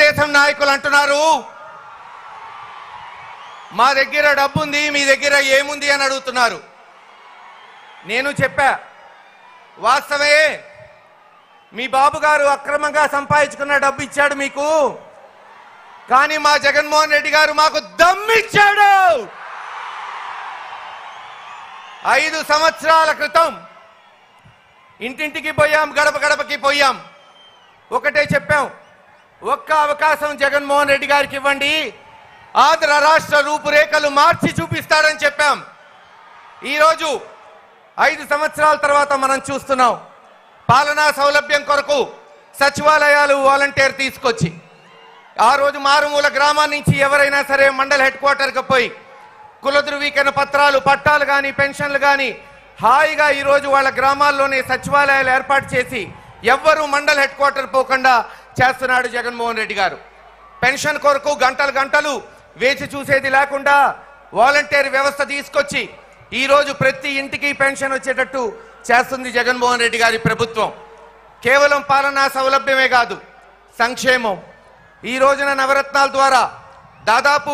తెలుగుదేశం నాయకులు అంటున్నారు మా దగ్గర డబ్బు ఉంది, మీ దగ్గర ఏముంది అని అడుగుతున్నారు. నేను చెప్పా, వాస్తవే, మీ బాబు గారు అక్రమంగా సంపాదించుకున్న డబ్బు ఇచ్చాడు మీకు, కానీ మా జగన్మోహన్ రెడ్డి గారు మాకు దమ్మిచ్చాడు. 5 సంవత్సరాల క్రితం ఇంటింటికి పోయాం, గడప గడపకి పోయాం. ఒకటే చెప్పాం, ఒక్క అవకాశం జగన్మోహన్ రెడ్డి గారికి ఇవ్వండి, ఆంధ్ర రాష్ట్ర రూపురేఖలు మార్చి చూపిస్తాడని చెప్పాం. ఈరోజు 5 సంవత్సరాల తర్వాత మనం చూస్తున్నాం, పాలనా సౌలభ్యం కొరకు సచివాలయాలు వాలంటీర్ తీసుకొచ్చి, ఆ రోజు మారుమూల గ్రామాల నుంచి ఎవరైనా సరే మండల హెడ్ క్వార్టర్కి పోయి కుల ధృవీకరణ పత్రాలు, పట్టాలు కానీ పెన్షన్లు కానీ హాయిగా ఈరోజు వాళ్ళ గ్రామాల్లోనే సచివాలయాలు ఏర్పాటు చేసి ఎవ్వరూ మండల హెడ్ క్వార్టర్ పోకుండా చేస్తున్నాడు జగన్మోహన్ రెడ్డి గారు. పెన్షన్ కొరకు గంటలు గంటలు వేచి చూసేది లేకుండా వాలంటీర్ వ్యవస్థ తీసుకొచ్చి ఈరోజు ప్రతి ఇంటికి పెన్షన్ వచ్చేటట్టు చేస్తుంది జగన్మోహన్ రెడ్డి గారి ప్రభుత్వం. కేవలం పాలనా సౌలభ్యమే కాదు, సంక్షేమం. ఈ రోజున నవరత్నాల ద్వారా దాదాపు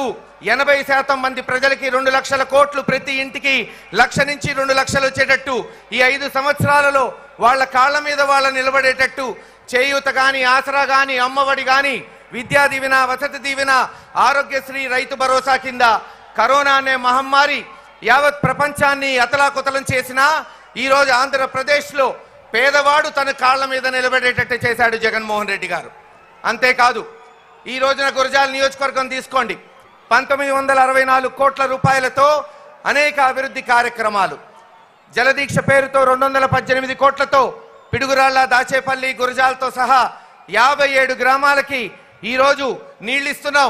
80% మంది ప్రజలకి 2 లక్షల కోట్లు, ప్రతి ఇంటికి 1 నుంచి 2 లక్షలు వచ్చేటట్టు ఈ 5 సంవత్సరాలలో వాళ్ళ కాళ్ళ మీద వాళ్ళ నిలబడేటట్టు చేయూత కానీ, ఆసరా కానీ, అమ్మఒడి కానీ, విద్యా దీవెన, వసతి దీవెన, ఆరోగ్యశ్రీ, రైతు భరోసా కింద కరోనా అనే మహమ్మారి యావత్ ప్రపంచాన్ని అతలాకుతలం చేసినా ఈరోజు ఆంధ్రప్రదేశ్లో పేదవాడు తన కాళ్ళ మీద నిలబడేటట్టు చేశాడు జగన్మోహన్ రెడ్డి గారు. అంతేకాదు, ఈ రోజున గురజాల నియోజకవర్గం తీసుకోండి, 1964 కోట్ల రూపాయలతో అనేక అభివృద్ధి కార్యక్రమాలు, జలదీక్ష పేరుతో 218 కోట్లతో పిడుగురాళ్ల, దాచేపల్లి, గురజాలతో సహా 57 గ్రామాలకి ఈరోజు నీళ్లు ఇస్తున్నాం.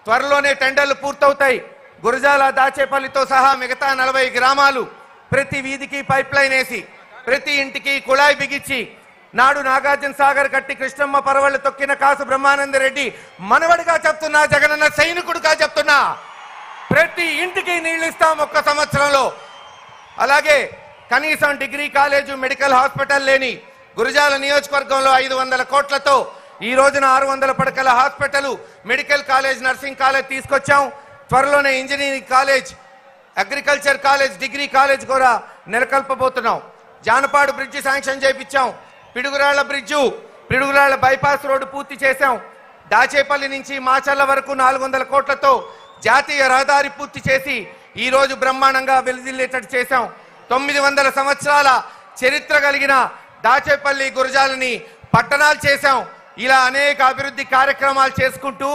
త్వరలోనే టెండర్లు పూర్తవుతాయి. గురజాల, దాచేపల్లితో సహా మిగతా 40 గ్రామాలు ప్రతి వీధికి పైప్ లైన్ వేసి ప్రతి ఇంటికి కుళాయి బిగించి, నాడు నాగార్జున సాగర్ కట్టి కృష్ణమ్మ పరవళ్ళు తొక్కిన కాసు బ్రహ్మానందరెడ్డి మనవడిగా చెప్తున్నా, జగనన్న సైనికుడిగా చెప్తున్నా, ప్రతి ఇంటికి నీళ్లు ఇస్తాం 1 సంవత్సరంలో. అలాగే కనీసం డిగ్రీ కాలేజు, మెడికల్ హాస్పిటల్ లేని గురజాల నియోజకవర్గంలో 500 కోట్లతో ఈ రోజున 600 పడకల hospital, medical college, nursing college తీసుకొచ్చాం. త్వరలోనే engineering college, agriculture college, degree college కూడా నెలకొల్పబోతున్నాం. జానపాడు బ్రిడ్జి శాంక్షన్ చేయించాం. Piduguralla bridge, Piduguralla bypass road పూర్తి చేశాం. దాచేపల్లి నుంచి మాచర్ల వరకు 400 కోట్లతో జాతీయ రహదారి పూర్తి చేసి ఈ రోజు బ్రహ్మాండంగా వెలుదిల్లేటట్టు చేశాం. 900 సంవత్సరాల చరిత్ర కలిగిన దాచేపల్లి, గురజాలని పట్టణాలు చేశాం. ఇలా అనేక అభివృద్ధి కార్యక్రమాలు చేసుకుంటూ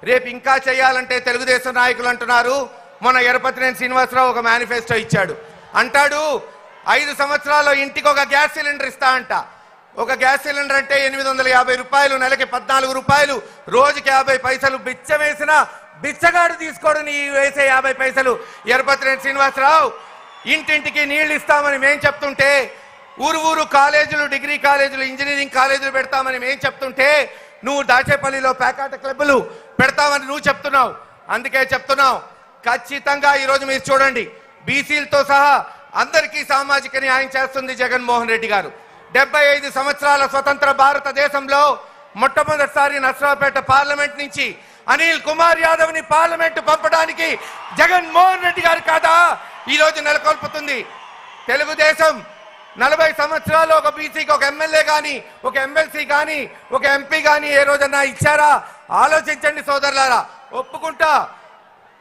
రేపు ఇంకా చేయాలంటే తెలుగుదేశం నాయకులు అంటున్నారు, మొన్న ఎరపతినేని శ్రీనివాసరావు ఒక మేనిఫెస్టో ఇచ్చాడు, అంటాడు 5 సంవత్సరాల్లో ఇంటికి ఒక గ్యాస్ సిలిండర్ ఇస్తా అంట. ఒక గ్యాస్ సిలిండర్ అంటే 850 రూపాయలు, నెలకి 14 రూపాయలు, రోజుకి 50 పైసలు. బిచ్చం వేసిన బిచ్చగాడు తీసుకోడు నీ వేసే 50 పైసలు. ఎరపతినేని శ్రీనివాసరావు ఇంటింటికి నీళ్లు ఇస్తామని మేం చెప్తుంటే, ఊరు కాలేజీలు, డిగ్రీ కాలేజీలు, ఇంజనీరింగ్ కాలేజీలు పెడతామని మేం చెప్తుంటే, నువ్వు దాచేపల్లిలో పేకాట క్లబ్బులు పెడతామని నువ్వు చెప్తున్నావు. అందుకే చెప్తున్నావు, ఖచ్చితంగా ఈరోజు మీరు చూడండి, బీసీలతో సహా అందరికీ సామాజిక న్యాయం చేస్తుంది జగన్మోహన్ రెడ్డి గారు. 75 సంవత్సరాల స్వతంత్ర భారతదేశంలో మొట్టమొదటిసారి నర్సరావుపేట పార్లమెంట్ నుంచి అనిల్ కుమార్ యాదవ్ ని పార్లమెంట్ పంపడానికి జగన్మోహన్ రెడ్డి గారు కాదా ఈరోజు నెలకొల్పుతుంది. తెలుగుదేశం 40 సంవత్సరాలు ఒక బీసీకి ఒక ఎమ్మెల్యే కానీ, ఒక ఎమ్మెల్సీ కానీ, ఒక ఎంపీ కానీ ఏ రోజన్నా ఇచ్చారా? ఆలోచించండి సోదరులారా. ఒప్పుకుంటా,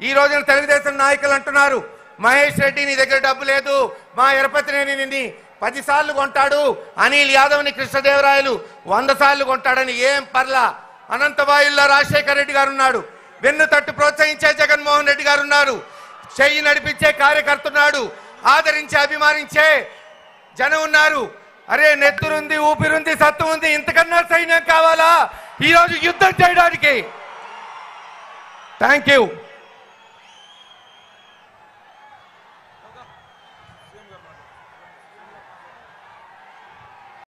ఈ రోజున తెలుగుదేశం నాయకులు అంటున్నారు, మహేష్ రెడ్డి నీ దగ్గర డబ్బు లేదు, మా ఎరపతినేని నిన్ను 10 సార్లు కొంటాడు, అనిల్ యాదవ్ని కృష్ణదేవరాయలు 100 సార్లు కొంటాడని. ఏం పర్లా, అనంతవాయుల్లో రాజశేఖర రెడ్డి గారు ఉన్నాడు, వెన్ను తట్టు ప్రోత్సహించే జగన్మోహన్ రెడ్డి గారు ఉన్నారు, చెయ్యి నడిపించే కార్యకర్తున్నాడు, ఆదరించే అభిమానించే జనం ఉన్నారు. అరే నెత్తురుంది, ఊపిరుంది, సత్తు ఉంది, ఇంతకన్నా సైన్యం కావాలా ఈరోజు యుద్ధం చేయడానికి? Thank you.